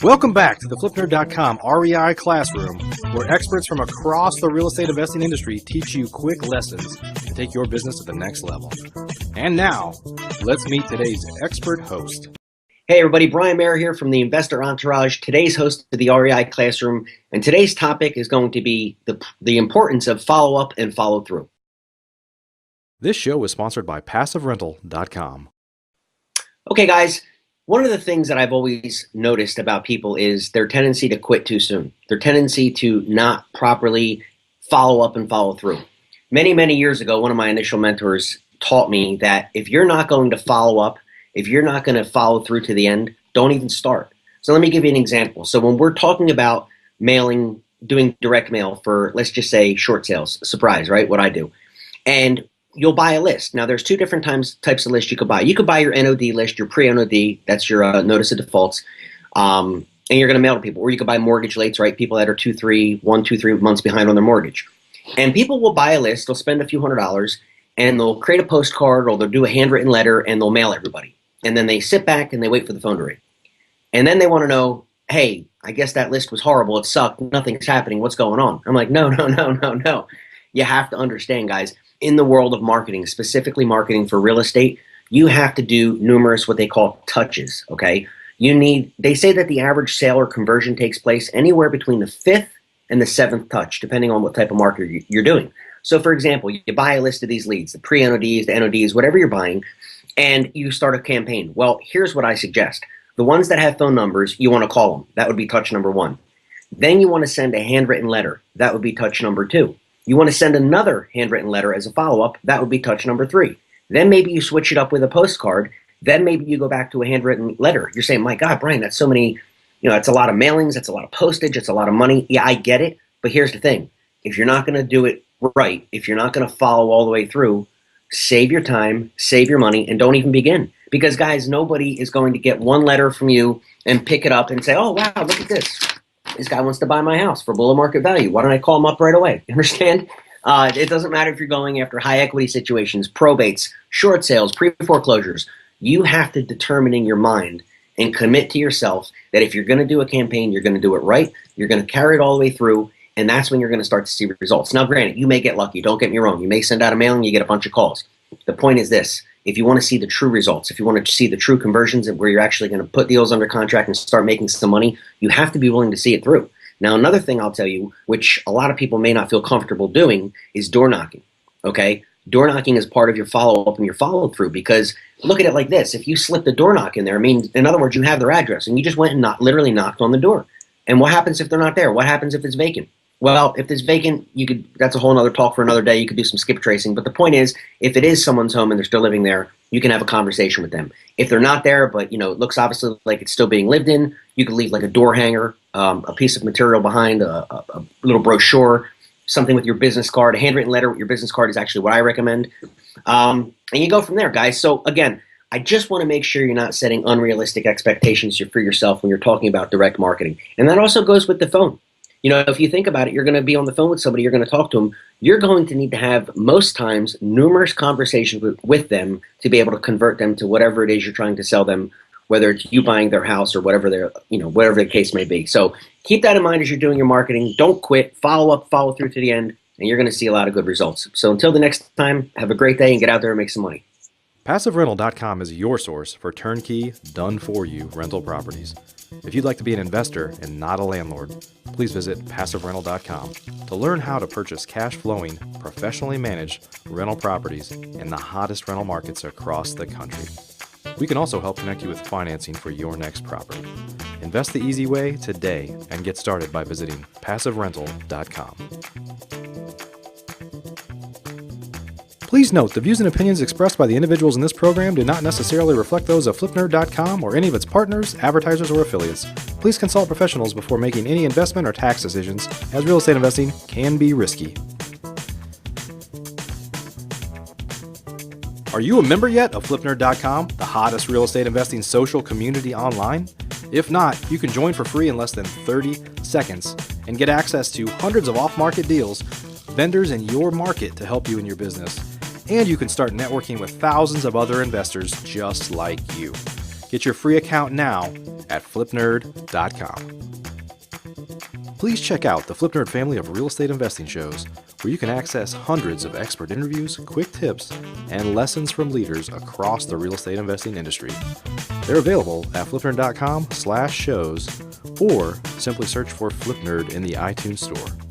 Welcome back to the FlipNerd.com REI classroom, where experts from across the real estate investing industry teach you quick lessons to take your business to the next level. And now, let's meet today's expert host. Hey everybody, Brian Mayer here from the Investor Entourage, today's host of the REI Classroom, and today's topic is going to be the importance of follow-up and follow-through. This show is sponsored by PassiveRental.com. Okay guys, one of the things that I've always noticed about people is their tendency to quit too soon, their tendency to not properly follow up and follow through. Many, many years ago, one of my initial mentors taught me that if you're not going to follow up, if you're not going to follow through to the end, don't even start. So let me give you an example. So when we're talking about mailing, doing direct mail for, let's just say, short sales, surprise, right? What I do. And you'll buy a list. Now there's two different types of lists you could buy. You could buy your NOD list, your pre-NOD, that's your notice of defaults, and you're going to mail to people. Or you could buy mortgage lates, right? People that are 1, 2, 3 months behind on their mortgage. And people will buy a list, they'll spend a few $100s, and they'll create a postcard or they'll do a handwritten letter and they'll mail everybody. And then they sit back and they wait for the phone to ring. And then they want to know, hey, I guess that list was horrible. It sucked. Nothing's happening. What's going on? I'm like, no. You have to understand, guys, in the world of marketing, specifically marketing for real estate, you have to do numerous what they call touches, okay? They say that the average sale or conversion takes place anywhere between the 5th and the 7th touch, depending on what type of marketing you're doing. So for example, you buy a list of these leads, the pre-NODs, the NODs, whatever you're buying, and you start a campaign. Well, here's what I suggest. The ones that have phone numbers, you want to call them. That would be touch number 1. Then you want to send a handwritten letter. That would be touch number 2. You want to send another handwritten letter as a follow-up. That would be touch number 3. Then maybe you switch it up with a postcard. Then maybe you go back to a handwritten letter. You're saying, my God, Brian, that's so many, that's a lot of mailings. That's a lot of postage. It's a lot of money. Yeah, I get it. But here's the thing. If you're not going to do it right, if you're not going to follow all the way through, save your time, save your money, and don't even begin. Because guys, nobody is going to get one letter from you and pick it up and say, oh, wow, look at this. This guy wants to buy my house for below market value. Why don't I call him up right away? You understand? It doesn't matter if you're going after high equity situations, probates, short sales, pre-foreclosures. You have to determine in your mind and commit to yourself that if you're going to do a campaign, you're going to do it right. You're going to carry it all the way through. And that's when you're going to start to see results. Now, granted, you may get lucky. Don't get me wrong. You may send out a mailing, you get a bunch of calls. The point is this. If you want to see the true results, if you want to see the true conversions and where you're actually going to put deals under contract and start making some money, you have to be willing to see it through. Now, another thing I'll tell you, which a lot of people may not feel comfortable doing, is door knocking. Okay? Door knocking is part of your follow-up and your follow-through, because look at it like this. If you slip the door knock in there, I mean, in other words, you have their address and you just went and literally knocked on the door. And what happens if they're not there? What happens if it's vacant? Well, if it's vacant, that's a whole other talk for another day. You could do some skip tracing. But the point is, if it is someone's home and they're still living there, you can have a conversation with them. If they're not there, but it looks obviously like it's still being lived in, you could leave like a door hanger, a piece of material behind, a little brochure, something with your business card, a handwritten letter with your business card is actually what I recommend. And you go from there, guys. So again, I just want to make sure you're not setting unrealistic expectations for yourself when you're talking about direct marketing. And that also goes with the phone. If you think about it, you're going to be on the phone with somebody, you're going to talk to them. You're going to need to have, most times, numerous conversations with them to be able to convert them to whatever it is you're trying to sell them, whether it's you buying their house or whatever whatever the case may be. So keep that in mind as you're doing your marketing. Don't quit. Follow up, follow through to the end, and you're going to see a lot of good results. So until the next time, have a great day and get out there and make some money. PassiveRental.com is your source for turnkey, done-for-you rental properties. If you'd like to be an investor and not a landlord, please visit PassiveRental.com to learn how to purchase cash-flowing, professionally managed rental properties in the hottest rental markets across the country. We can also help connect you with financing for your next property. Invest the easy way today and get started by visiting PassiveRental.com. Please note, the views and opinions expressed by the individuals in this program do not necessarily reflect those of FlipNerd.com or any of its partners, advertisers, or affiliates. Please consult professionals before making any investment or tax decisions, as real estate investing can be risky. Are you a member yet of FlipNerd.com, the hottest real estate investing social community online? If not, you can join for free in less than 30 seconds and get access to hundreds of off-market deals, vendors in your market to help you in your business. And you can start networking with thousands of other investors just like you. Get your free account now at flipnerd.com. Please check out the FlipNerd family of real estate investing shows, where you can access hundreds of expert interviews, quick tips, and lessons from leaders across the real estate investing industry. They're available at flipnerd.com/shows, or simply search for FlipNerd in the iTunes Store.